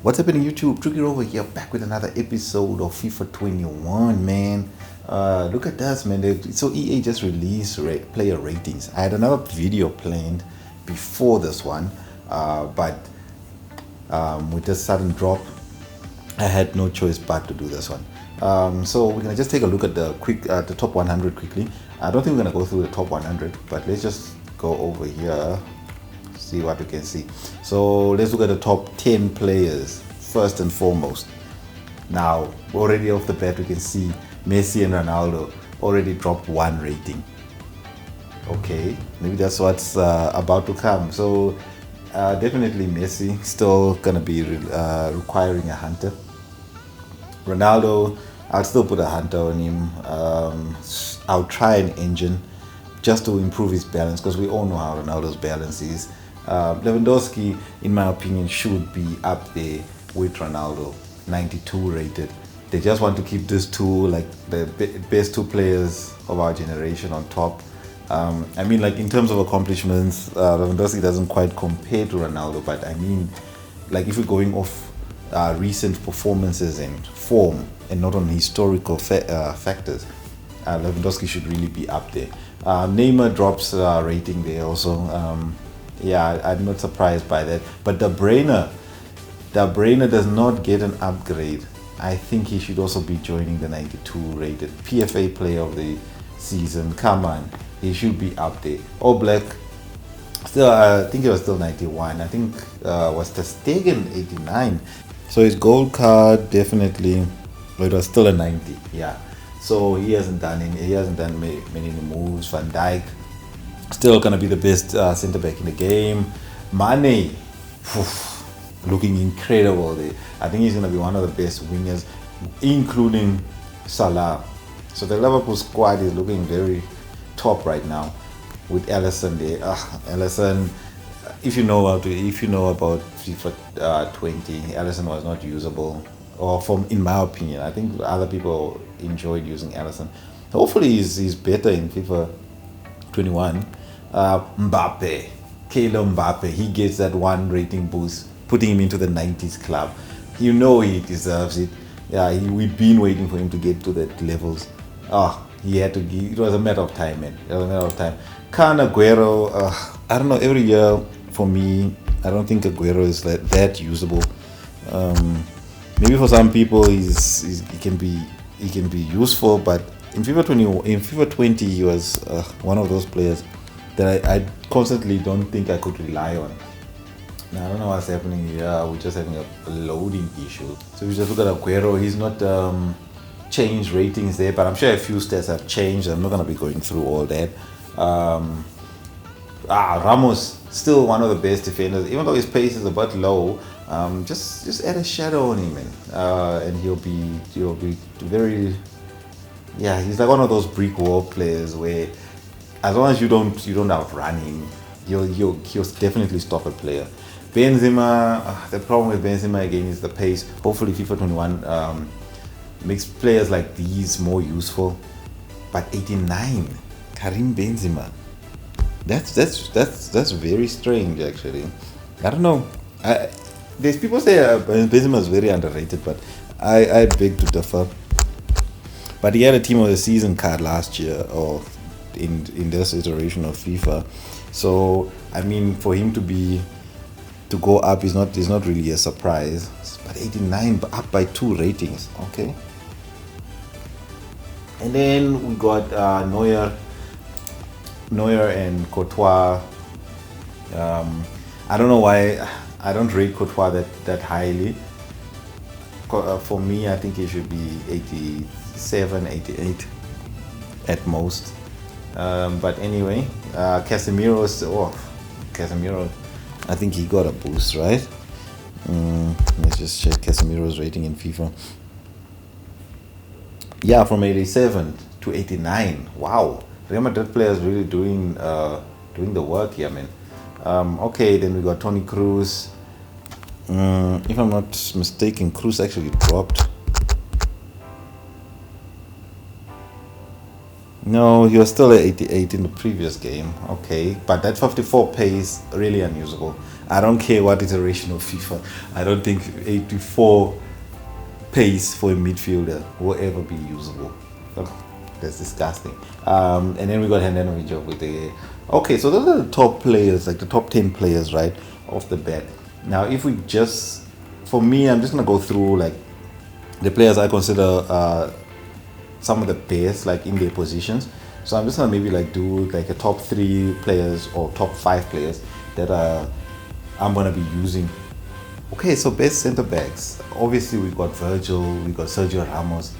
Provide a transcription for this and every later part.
What's happening, YouTube? Tricky over here, back with another episode of FIFA 21, man. Look at this, man. So EA just released player ratings. I had another video planned before this one, but with this sudden drop, I had no choice but to do this one. So we're gonna just take a look at the top 100 quickly. I don't think we're gonna go through the top 100, but let's just go over here, see what we can see. So let's look at the top 10 players first and foremost. Now, already off the bat, we can see Messi and Ronaldo already dropped one rating. Okay, maybe that's what's about to come. So definitely Messi still gonna be requiring a hunter. Ronaldo, I'll still put a hunter on him. I'll try an engine just to improve his balance, because we all know how Ronaldo's balance is. Lewandowski, in my opinion, should be up there with Ronaldo, 92 rated. They just want to keep these two, like the best two players of our generation, on top. I mean, like in terms of accomplishments, Lewandowski doesn't quite compare to Ronaldo, but I mean, like if we're going off recent performances and form and not on historical factors, Lewandowski should really be up there. Neymar drops rating there also. Yeah, I'm not surprised by that. But De Bruyne does not get an upgrade. I think he should also be joining the 92 rated PFA player of the season. Come on, he should be up there. All Black, still, I think it was still 91. I think was Ter Stegen 89. So his gold card definitely, it was still a 90. Yeah. So he hasn't done many moves. Van Dijk still gonna be the best centre back in the game. Mane, looking incredible there. I think he's gonna be one of the best wingers, including Salah. So the Liverpool squad is looking very top right now with Alisson there. Alisson, if you know about FIFA 20, Alisson was not usable, or in my opinion, I think other people enjoyed using Alisson. Hopefully he's better in FIFA 21. Mbappe, Kylian Mbappe, he gets that one rating boost, putting him into the 90s club. You know he deserves it. Yeah, we've been waiting for him to get to that levels. He had to give, it was a matter of time, man. It was a matter of time. Aguero, I don't know, every year for me, I don't think Aguero is that usable. Maybe for some people he can be useful, but in FIFA 20 he was one of those players that I constantly don't think I could rely on. Now, I don't know what's happening here. We're just having a loading issue. So we just look at Aguero. He's not changed ratings there, but I'm sure a few stats have changed. I'm not going to be going through all that. Ramos, still one of the best defenders, even though his pace is a bit low. Just add a shadow on him, man, and he'll be very. Yeah, he's like one of those brick wall players where, as long as you don't outrun him, he'll definitely stop a player. Benzema, the problem with Benzema again is the pace. Hopefully FIFA 21 makes players like these more useful. But 89, Karim Benzema, that's very strange actually. I don't know. There's people say Benzema is very underrated, but I beg to differ. But he had a team of the season card last year, or in this iteration of FIFA. So I mean, for him to go up is not really a surprise. But 89, up by 2 ratings, okay. And then we got Neuer and Courtois. I don't know why I don't rate Courtois that highly. For me, I think he should be 87, 88 at most. But anyway, Casemiro, I think he got a boost, right? Let's just check Casemiro's rating in FIFA. Yeah, from 87 to 89. Wow, Real Madrid players really doing the work here, man. Okay, then we got Toni Kroos. If I'm not mistaken, Kroos actually dropped. No, he was still at 88 in the previous game. Okay, but that 54 pace, really unusable. I don't care what iteration of FIFA. I don't think 84 pace for a midfielder will ever be usable. That's disgusting. And then we got Handanovic with the. Okay, so those are the top players, like the top 10 players, right, off the bat. Now, if we just, for me, I'm just gonna go through like the players I consider some of the best, like in their positions. So I'm just gonna maybe like do like a top 3 players or top 5 players that I'm gonna be using. Okay, so best centre backs. Obviously, we got Virgil, we got Sergio Ramos.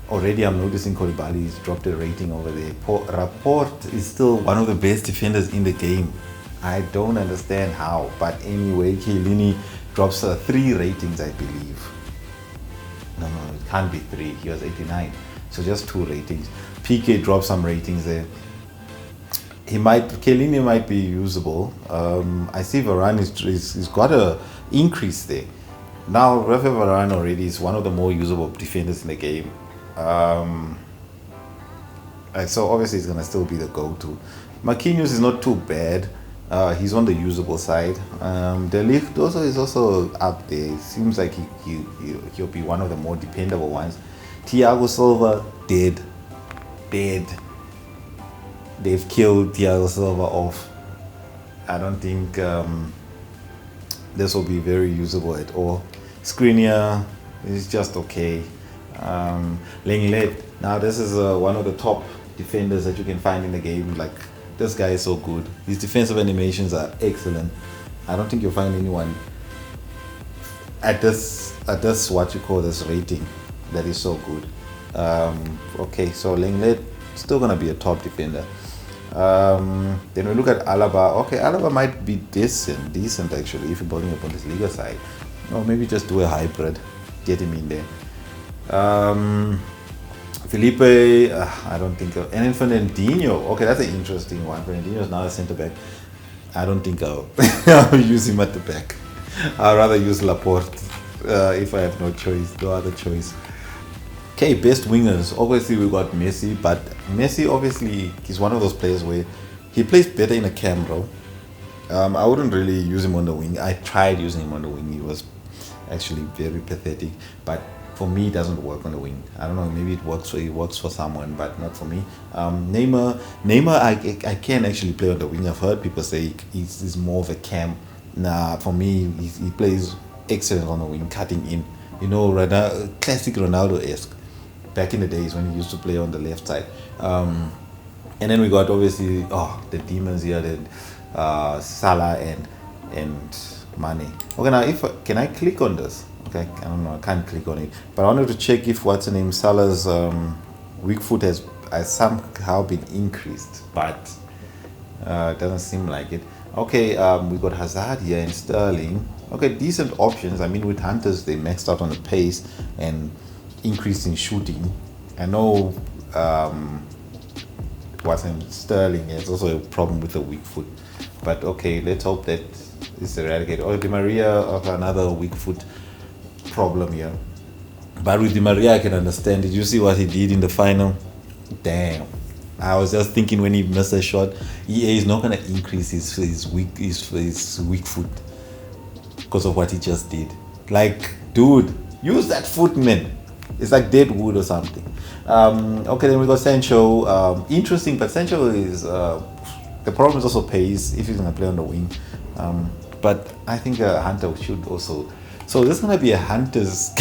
Already, I'm noticing Koulibaly's dropped a rating over there. Rapport is still one of the best defenders in the game. I don't understand how, but anyway, Chiellini drops 3 ratings, I believe. No, it can't be 3. He was 89, so just 2 ratings. PK drops some ratings there. Chiellini might be usable. I see Varane he's got a increase there. Now, Rafael Varane already is one of the more usable defenders in the game. So obviously he's gonna still be the go-to. Marquinhos is not too bad. He's on the usable side. De Ligt also is also up there. It seems like he'll be one of the more dependable ones. Thiago Silva dead. They've killed Thiago Silva off. I don't think this will be very usable at all. Skriniar is just okay. Lenglet, now this is one of the top defenders that you can find in the game. Like, this guy is so good. His defensive animations are excellent. I don't think you'll find anyone at this what you call this rating that is so good. Okay, so Lenglet still gonna be a top defender. Then we look at Alaba. Okay, Alaba might be decent actually if you're building a Bundesliga side, or maybe just do a hybrid, get him in there. Felipe, I don't think and then Fernandinho. Okay, that's an interesting one. Fernandinho is now a centre back. I don't think I'll use him at the back. I'd rather use Laporte if I have no other choice. Okay, best wingers. Obviously, we got Messi, but Messi obviously is one of those players where he plays better in a cam, bro. I wouldn't really use him on the wing. I tried using him on the wing. He was actually very pathetic, but for me, it doesn't work on the wing. I don't know. Maybe it works for someone, but not for me. Neymar, I can actually play on the wing. I've heard people say he's more of a cam. Nah, for me, he plays excellent on the wing, cutting in. You know, classic Ronaldo-esque. Back in the days when he used to play on the left side. And then we got obviously the demons here, Salah and Mane. Okay, now can I click on this? Okay, I don't know, I can't click on it. But I wanted to check if Salah's weak foot has somehow been increased, but it doesn't seem like it. Okay, we got Hazard here and Sterling. Okay, decent options. I mean, with Hunters, they maxed out on the pace and increase in shooting. I know Sterling has also a problem with the weak foot, but okay, let's hope that it's eradicated. Di Maria, another weak foot problem here, but with Di Maria I can understand. Did you see what he did in the final? Damn, I was just thinking when he missed a shot, EA is not gonna increase his weak foot because of what he just did. Like, dude, use that foot, man. It's like dead wood or something. Okay, then we got Sancho. Interesting, but Sancho is the problem is also pace if he's gonna play on the wing. But I think Hunter should also. So this is gonna be a Hunter's.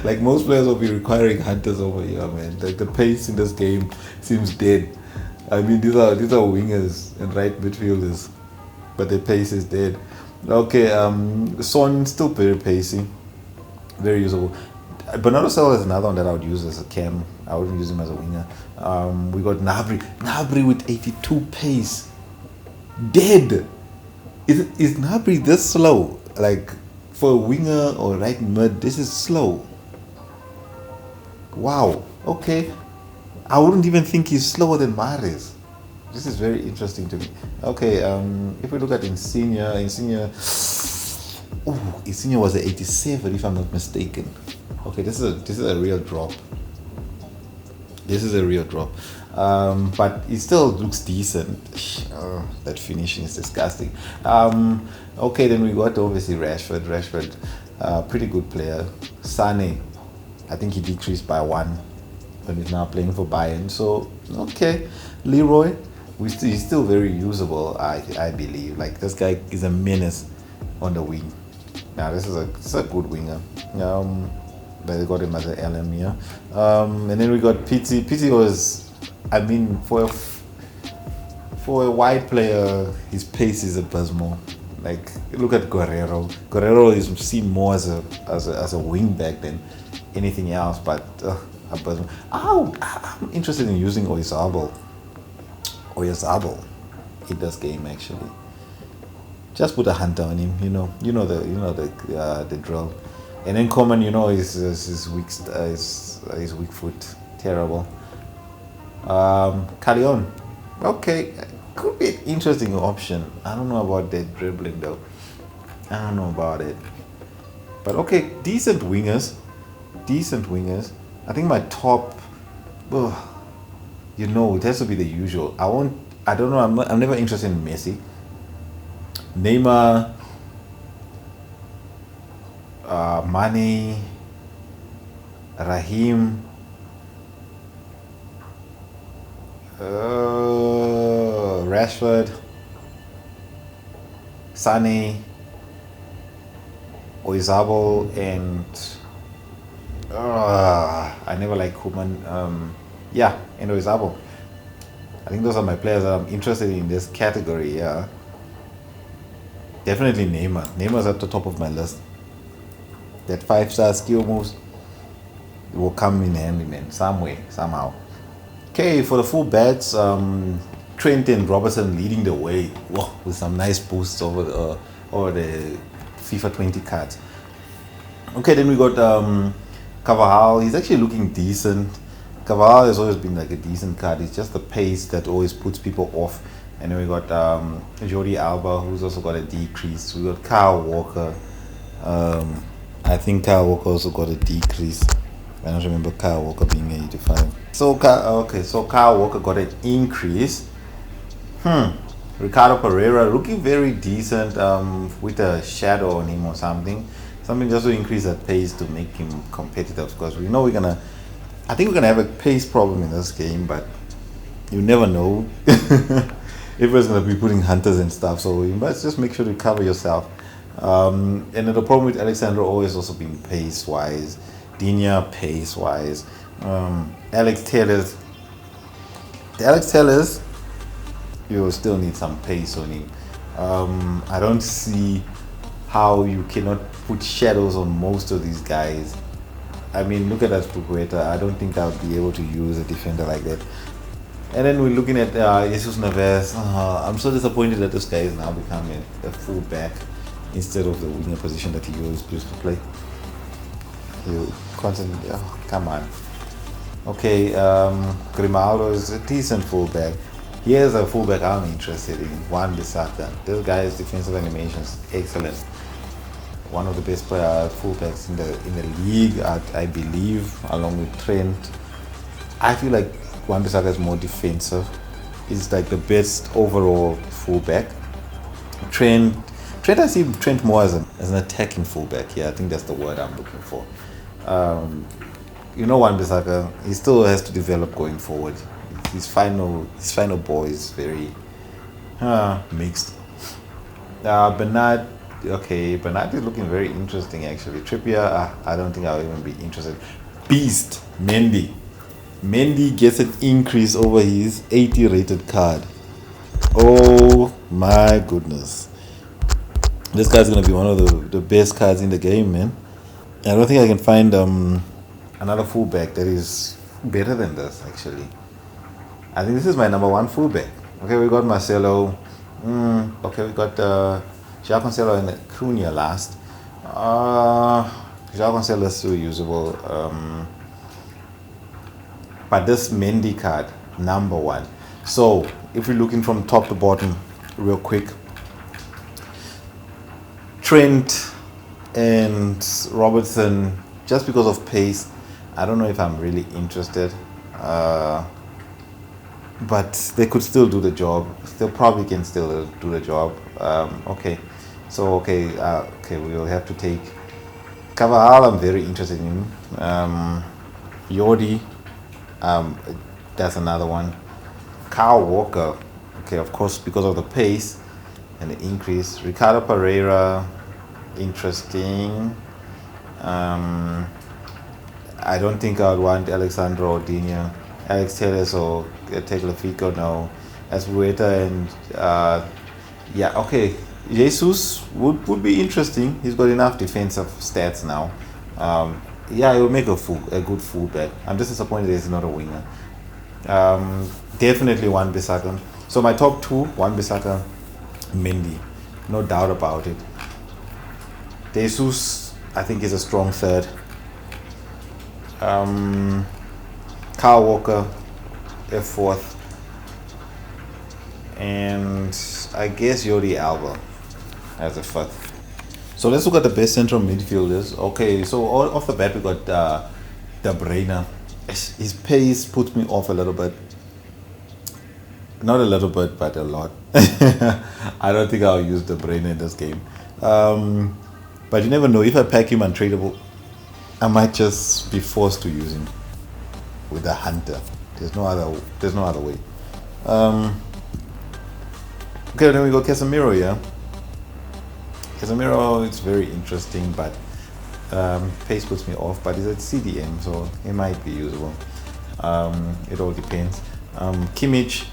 Like, most players will be requiring Hunters over here, man. Like, the pace in this game seems dead. I mean, these are wingers and right midfielders, but the pace is dead. Okay, Son still very pacey, very usable. Bernardo Silva is another one that I would use as a cam. I wouldn't use him as a winger. We got Gnabry with 82 pace. Dead. Is Gnabry this slow? Like, for a winger or right mid, this is slow. Wow. Okay. I wouldn't even think he's slower than Mahrez. This is very interesting to me. Okay, if we look at Insigne was at 87 if I'm not mistaken. Okay, this is a real drop. This is a real drop. But it still looks decent. That finishing is disgusting. Okay, then we got obviously Rashford. Rashford, pretty good player. Sane, I think he decreased by 1 when he's now playing for Bayern. So, okay. Leroy, he's still very usable, I believe. Like, this guy is a menace on the wing. Now, this is a good winger. But they got him as an LM here. And then we got Pizzi. Pizzi was, I mean, for a wide player, his pace is abysmal. Like, look at Guerrero. Guerrero is seen more as a wing back than anything else, but abysmal. I'm interested in using Oyarzabal in this game actually. Just put a hunter on him, you know the drill. And then Coman, his weak foot, terrible. Callejon, okay, could be an interesting option. I don't know about that dribbling though. I don't know about it. But okay, decent wingers. I think my top, it has to be the usual. I don't know. I'm never interested in Messi. Neymar, Mane, Raheem, Rashford, Sane, Oyarzabal, and I never like Koeman. And Oyarzabal. I think those are my players that I'm interested in this category. Yeah, definitely Neymar. Neymar's at the top of my list. That 5-star skill moves will come in handy, man, some way, somehow. Okay, for the full bets, Trent and Robertson leading the way. Whoa, with some nice boosts over the FIFA 20 cards. Okay, then we got Carvajal. He's actually looking decent. Carvajal has always been like a decent card. It's just the pace that always puts people off. And then we got Jordi Alba, who's also got a decrease. We got Kyle Walker. I think Kyle Walker also got a decrease. I don't remember Kyle Walker being 85. So Kyle Walker got an increase. Ricardo Pereira looking very decent with a shadow on him or something. Something just to increase that pace to make him competitive, because we know I think we're gonna have a pace problem in this game, but you never know. Everyone's gonna be putting hunters and stuff, so you must just make sure to cover yourself. And then the problem with Alexandro always also been pace wise, Dinya pace wise, Alex Tellers, you will still need some pace on him. I don't see how you cannot put shadows on most of these guys. I mean, look at that Pugueta. I don't think I would be able to use a defender like that. And then we're looking at Jesus Neves. I'm so disappointed that this guy is now becoming a full back instead of the winger position that he used to play. You constantly, come on. Okay, Grimaldo is a decent fullback. Here's a fullback I'm interested in, Wan-Bissaka. This guy's defensive animations excellent. One of the best fullbacks in the league, I believe, along with Trent. I feel like Wan-Bissaka is more defensive. He's like the best overall fullback. Trent, I see Trent more as an attacking fullback. Yeah, I think that's the word I'm looking for. Wan-Bissaka, he still has to develop going forward. His final ball is very mixed. Bernard is looking very interesting actually. Trippier, I don't think I'll even be interested. Beast, Mendy gets an increase over his 80 rated card. Oh my goodness. This guy's gonna be one of the best cards in the game, man. I don't think I can find another fullback that is better than this actually. I think this is my number one fullback. Okay, we got Marcelo. We got João Cancelo and Cunha last. João Cancelo is still usable. But this Mendy card, number one. So if we're looking from top to bottom, real quick, Trent and Robertson, just because of pace, I don't know if I'm really interested. But they could still do the job. They probably can still do the job. Okay, so okay, we will have to take Cavajal. I'm very interested in. Yordi, that's another one. Kyle Walker, okay, of course, because of the pace and the increase. Ricardo Pereira, interesting. I don't think I would want Alexandro Ordinha, Alex Telles or Tagliafico, no. Asprueta and yeah, okay. Jesus would be interesting. He's got enough defensive stats now. Yeah, he will make a good fullback. I'm just disappointed he's not a winger. Definitely Wan Bissaka. So my top two, Wan Bissaka, Mendy, no doubt about it. Jesus, I think, is a strong third. Kyle Walker, a fourth, and I guess Jordi Alba as a fifth. So let's look at the best central midfielders. Okay, so off the bat we got De Bruyne. His pace puts me off a little bit. Not a little bit, but a lot. I don't think I'll use De Bruyne in this game. But you never know. If I pack him untradeable, I might just be forced to use him with a hunter. There's no other way. Okay, then we got Casemiro here. Casemiro, it's very interesting, but pace puts me off. But it's at CDM, so it might be usable. It all depends. Kimmich,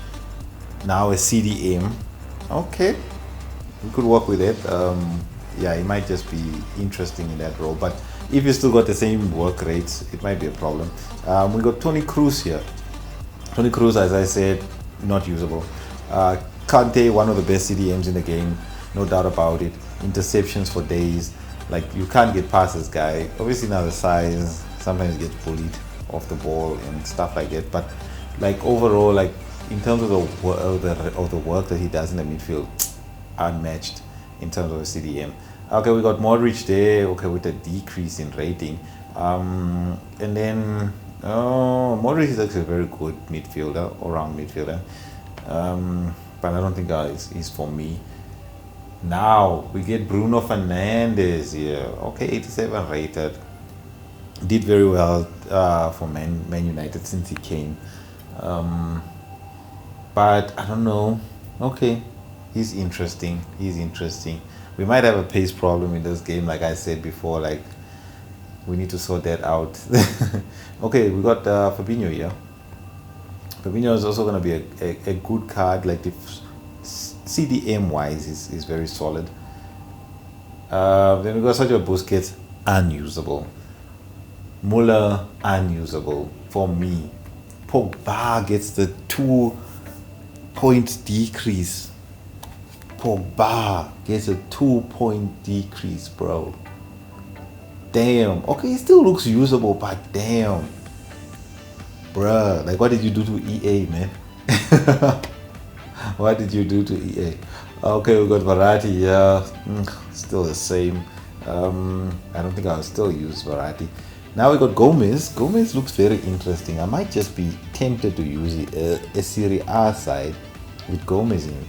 now a CDM. Okay, we could work with it. Yeah, it might just be interesting in that role. But if you still got the same work rates, it might be a problem. We got Tony Cruz here. Tony Cruz, as I said, not usable. Kante, one of the best CDMs in the game, no doubt about it. Interceptions for days. Like, you can't get past this guy. Obviously now the size, sometimes gets bullied off the ball and stuff like that. But like overall, like in terms of the work that he does in the midfield, unmatched in terms of a CDM. Okay, we got Modric there. Okay, with a decrease in rating, and then Modric is actually a very good midfielder, all-round midfielder. But I don't think he's for me. Now we get Bruno Fernandes here. Okay, 87 rated. Did very well for Man United since he came. But I don't know. Okay, he's interesting. We might have a pace problem in this game, like I said before. Like, we need to sort that out. Okay, we got Fabinho here. Fabinho is also going to be a good card. Like, the CDM wise is very solid. Then we got Sergio Busquets, unusable. Muller, unusable for me. Pogba gets the 2-point decrease. Pogba gets a 2-point decrease, bro. Damn. Okay, he still looks usable, but damn. Bruh, like, what did you do to EA, man? What did you do to EA? Okay, we got Verratti, yeah. Still the same. I don't think I'll still use Verratti. Now we got Gomez. Gomez looks very interesting. I might just be tempted to use a Serie A side with Gomez in.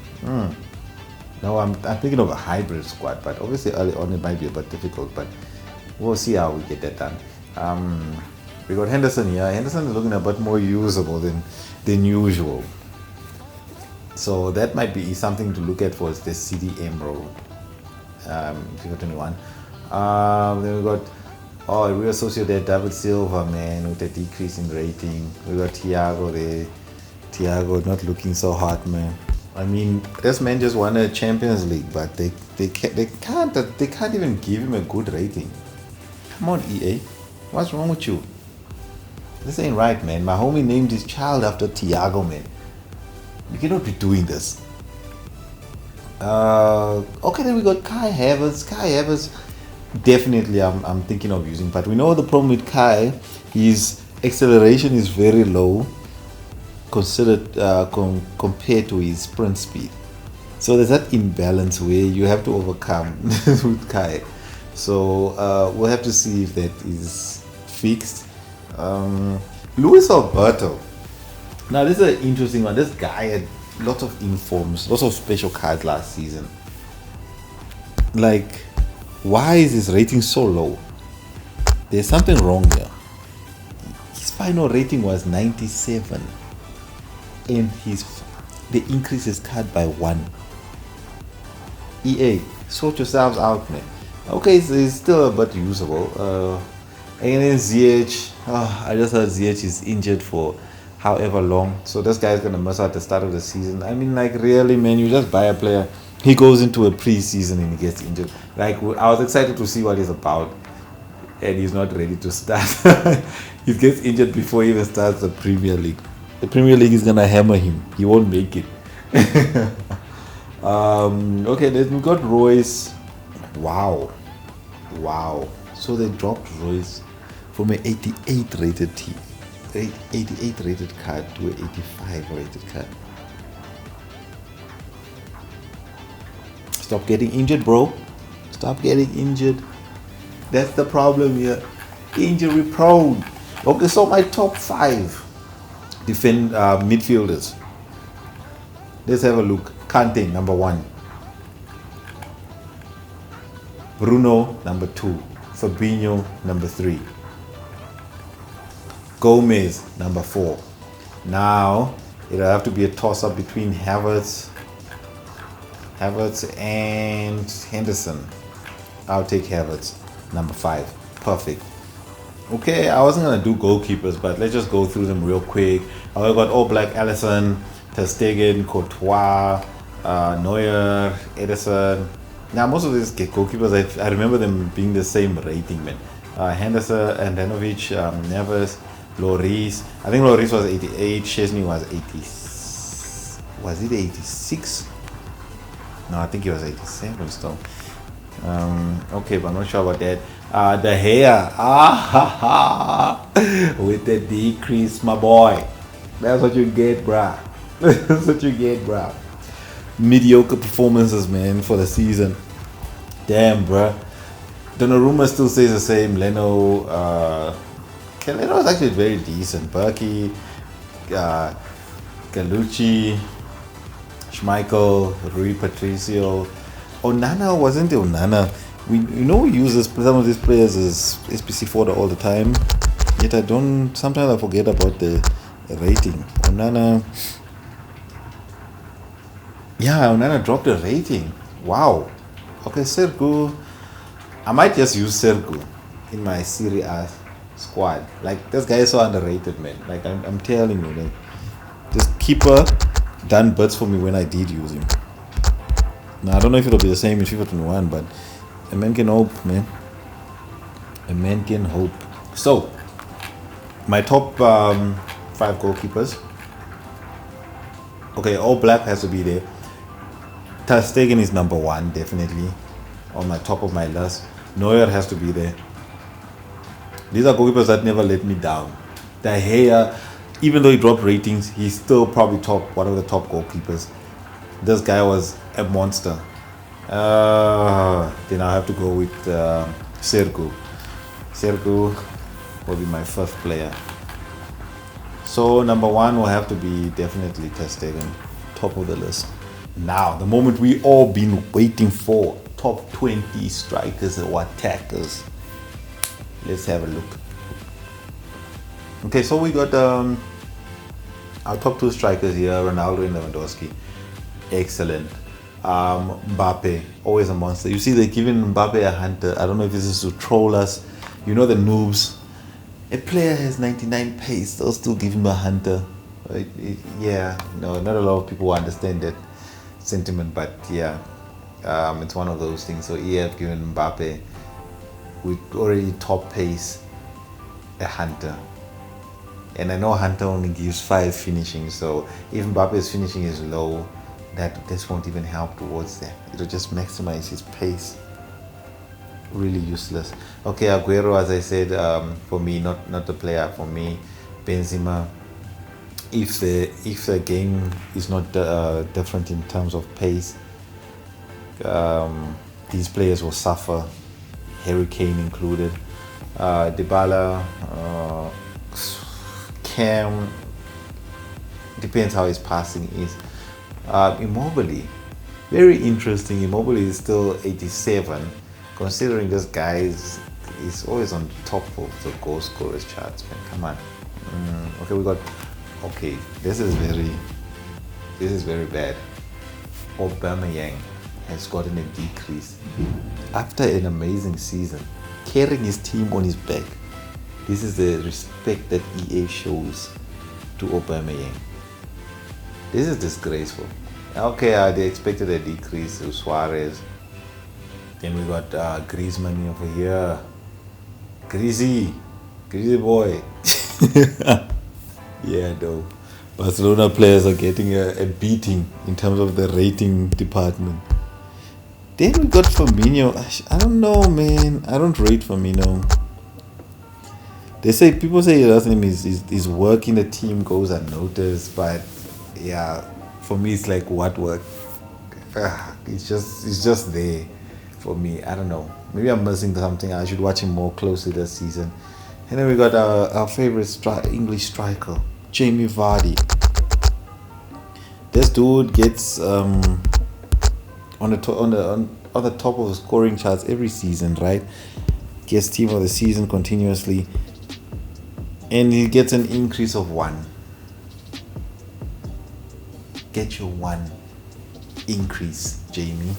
No, I'm thinking of a hybrid squad, but obviously early on it might be a bit difficult, but we'll see how we get that done. We got Henderson here. Henderson is looking a bit more usable than usual. So that might be something to look at for the CDM role. FIFA 21. Then we got Real Sociedad David Silva, man, with a decrease in rating. We got Thiago there. Thiago not looking so hot, man. I mean, this man just won a Champions League, but they can't even give him a good rating. Come on, EA, what's wrong with you? This ain't right, man. My homie named his child after Thiago, man. You cannot be doing this. Okay, then we got Kai Havertz. Kai Havertz, definitely I'm thinking of using, but we know the problem with Kai, his acceleration is very low considered compared to his sprint speed. So there's that imbalance where you have to overcome with Kai. So we'll have to see if that is fixed. Luis Alberto. Now this is an interesting one. This guy had lots of informs, lots of special cards last season. Like, why is his rating so low? There's something wrong here. His final rating was 97, and they increased his card by 1. EA, sort yourselves out, man. Okay, so he's still a bit usable. And then ZH, I just heard ZH is injured for however long, so this guy's gonna miss out the start of the season. I mean, like, really, man, you just buy a player, he goes into a preseason and he gets injured. Like, I was excited to see what he's about, and he's not ready to start. He gets injured before he even starts the Premier League. The Premier League is gonna hammer him. He won't make it. Okay, then we got Royce. Wow. So they dropped Royce from an 88 rated team, 88 rated card to an 85 rated card. Stop getting injured, bro. Stop getting injured. That's the problem here. Injury prone. Okay, so my top 5 midfielders. Let's have a look. Kante, number 1. Bruno, number 2. Fabinho, number 3. Gomez, number 4. Now, it'll have to be a toss-up between Havertz and Henderson. I'll take Havertz, number 5. Perfect. Okay, I wasn't going to do goalkeepers, but let's just go through them real quick. I got All Black, Alisson, Ter Stegen, Courtois, Neuer, Edison. Now, most of these goalkeepers, I remember them being the same rating, man. Henderson, Andanovic, Neves, Lloris. I think Lloris was 88, Szczesny was 80. Was it 86? No, I think he was 87 still. Okay, but I'm not sure about that. The hair. With the decrease, my boy. That's what you get, bruh. That's what you get, bruh. Mediocre performances, man, for the season. Damn, bruh. Donnarumma still stays the same. Leno is actually very decent. Berkey, Galucci, Schmeichel, Rui Patricio. Onana wasn't it Onana? We use some of these players as SPC fodder all the time. Yet sometimes I forget about the rating. Onana dropped the rating. Wow. Okay, Sergu. I might just use Sergu in my Serie A squad. Like, this guy is so underrated, man. Like, I'm telling you, man. This keeper done bits for me when I did use him. Now, I don't know if it'll be the same in FIFA 21, but a man can hope, man. A man can hope. So, my top 5 goalkeepers. Okay, All Black has to be there. Ter Stegen is number 1, definitely. On my top of my list. Neuer has to be there. These are goalkeepers that never let me down. De Gea, even though he dropped ratings, he's still probably one of the top goalkeepers. This guy was a monster. Then I have to go with Sergu. Sergu will be my first player. So number 1 will have to be definitely Ter Stegen, top of the list. Now, the moment we all been waiting for, top 20 strikers or attackers. Let's have a look. Okay, so we got our top 2 strikers here, Ronaldo and Lewandowski. Excellent. Mbappe, always a monster. You see, they're giving Mbappe a hunter. I don't know if this is to troll us. You know the noobs. A player has 99 pace, they'll still give him a hunter. Yeah, no, not a lot of people understand that sentiment, but yeah, it's one of those things. So EA have given Mbappe, with already top pace, a hunter. And I know hunter only gives 5 finishing, so if Mbappe's finishing is low, this won't even help towards that. It'll just maximize his pace. Really useless. Okay, Aguero, as I said, for me, not the player. For me, Benzema. If the game is not different in terms of pace, these players will suffer. Harry Kane included. Dybala, Cam. Depends how his passing is. Immobile, very interesting. Immobile is still 87, considering this guy is always on top of the goal scorers charts. Man, come on. Okay, we got. Okay, this is very bad. Aubameyang has gotten a decrease after an amazing season, carrying his team on his back. This is the respect that EA shows to Aubameyang. This is disgraceful. Okay, they expected a decrease to Suarez. Then we got Griezmann over here. Greasy boy. Yeah, though. Barcelona players are getting a beating in terms of the rating department. Then we got Firmino. I don't know, man. I don't rate Firmino. People say his name is work in the team goes unnoticed, but yeah, for me it's like what work? It's just there for me. I don't know. Maybe I'm missing something. I should watch him more closely this season. And then we got our favorite English striker, Jamie Vardy. This dude gets on the top of the scoring charts every season, right? Gets team of the season continuously, and he gets an increase of 1. Get your 1 increase, Jamie.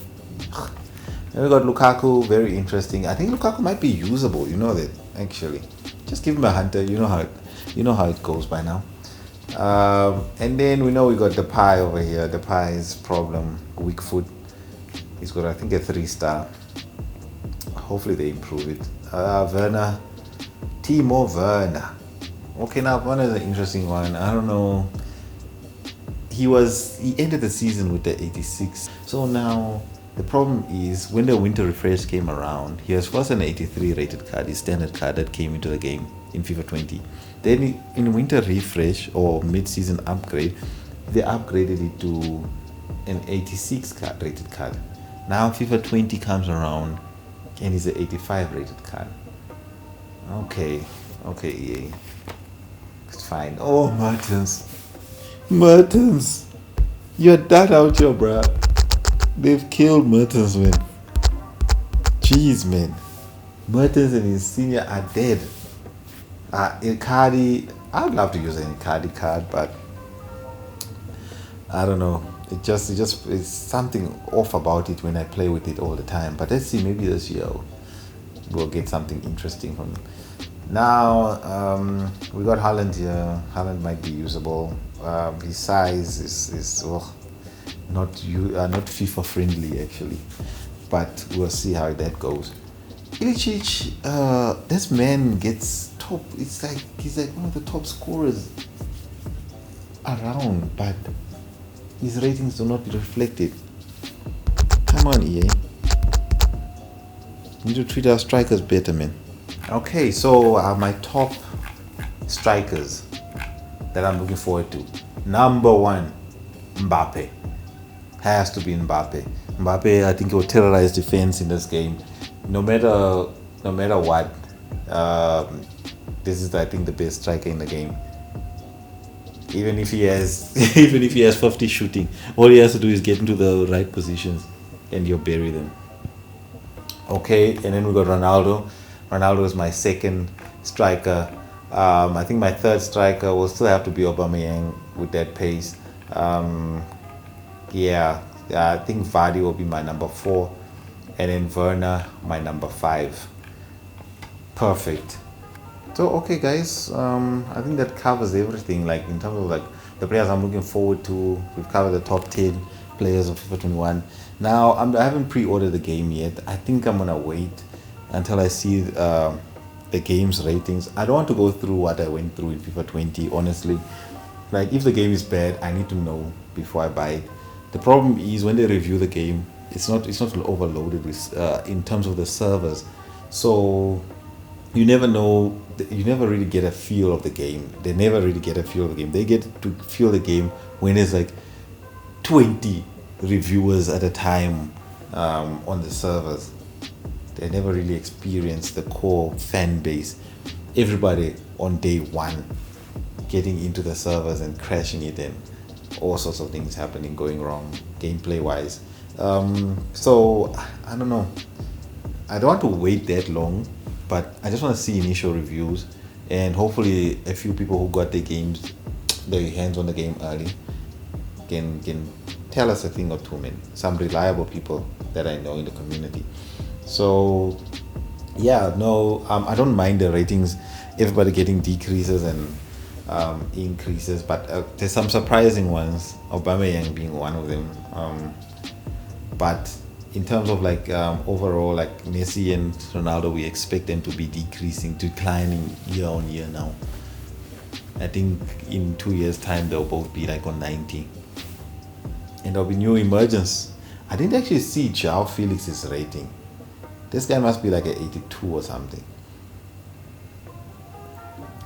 Then we got Lukaku, very interesting. I think Lukaku might be usable. You know that, actually. Just give him a hunter. You know how it goes by now. And then we know we got Depay over here. Depay's problem, weak foot. He's got, I think, a 3-star. Hopefully they improve it. Werner, Timo Werner. Okay, now Werner is an interesting one. I don't know. He ended the season with the 86. So now the problem is when the winter refresh came around, he was first an 83 rated card, his standard card that came into the game in FIFA 20. Then in winter refresh or mid-season upgrade, they upgraded it to an 86 card rated card. Now FIFA 20 comes around and he's an 85 rated card. Okay, EA. It's fine. Oh, Mertens, you're done out here, bruh. They've killed Mertens, man. Jeez, man. Mertens and his senior are dead. Icardi, I'd love to use an Icardi card, but I don't know. It's something off about it when I play with it all the time. But let's see, maybe this year we'll get something interesting from it. Now we got Haaland here. Haaland might be usable. His size is not FIFA friendly actually, but we'll see how that goes. Ilicic, this man gets top. He's like one of the top scorers around, but his ratings do not reflect it. Come on, EA. We need to treat our strikers better, man. Okay, so my top strikers that I'm looking forward to. Number 1, Mbappe. Has to be Mbappe. Mbappe, I think he will terrorize defense in this game. No matter what. This is, I think, the best striker in the game. Even if he has 50 shooting, all he has to do is get into the right positions and you'll bury them. Okay, and then we got Ronaldo. Ronaldo is my second striker. I think my third striker will still have to be Aubameyang with that pace. I think Vardy will be my number 4, and then Werner my number 5. Perfect. So okay, guys, I think that covers everything. Like in terms of like the players I'm looking forward to, we've covered the top 10 players of FIFA 21. Now I haven't pre-ordered the game yet. I think I'm gonna wait until I see the game's ratings. I don't want to go through what I went through in FIFA 20, honestly. Like if the game is bad, I need to know before I buy it. The problem is when they review the game, it's not overloaded with in terms of the servers. So you never know. You never really get a feel of the game. They never really get a feel of the game. They get to feel the game when there's like 20 reviewers at a time on the servers. They never really experience the core fan base. Everybody on day 1 getting into the servers and crashing it in. all sorts of things happening, going wrong, gameplay wise. So I don't know. I don't want to wait that long, but I just want to see initial reviews, and hopefully a few people who got their hands on the game early, can tell us a thing or two, man. Some reliable people that I know in the community. So yeah, no, I don't mind the ratings. Everybody getting decreases and increases, but there's some surprising ones. Aubameyang being one of them. But in terms of like overall, like Messi and Ronaldo, we expect them to be declining year on year now. I think in 2 years' time they'll both be like on 90, and there'll be new emergence. I didn't actually see João Felix's rating. This guy must be like an 82 or something.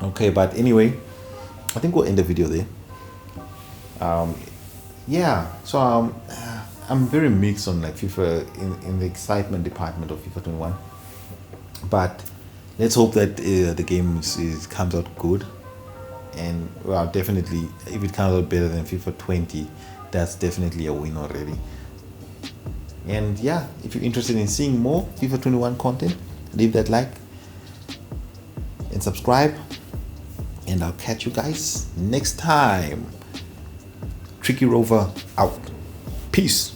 Okay, but anyway, I think we'll end the video there. Yeah, so I'm very mixed on like FIFA in the excitement department of FIFA 21. But let's hope that the game comes out good. And well, definitely, if it comes out better than FIFA 20, that's definitely a win already. And yeah, if you're interested in seeing more FIFA 21 content, leave that like and subscribe. And I'll catch you guys next time. Tricky Rover out. Peace.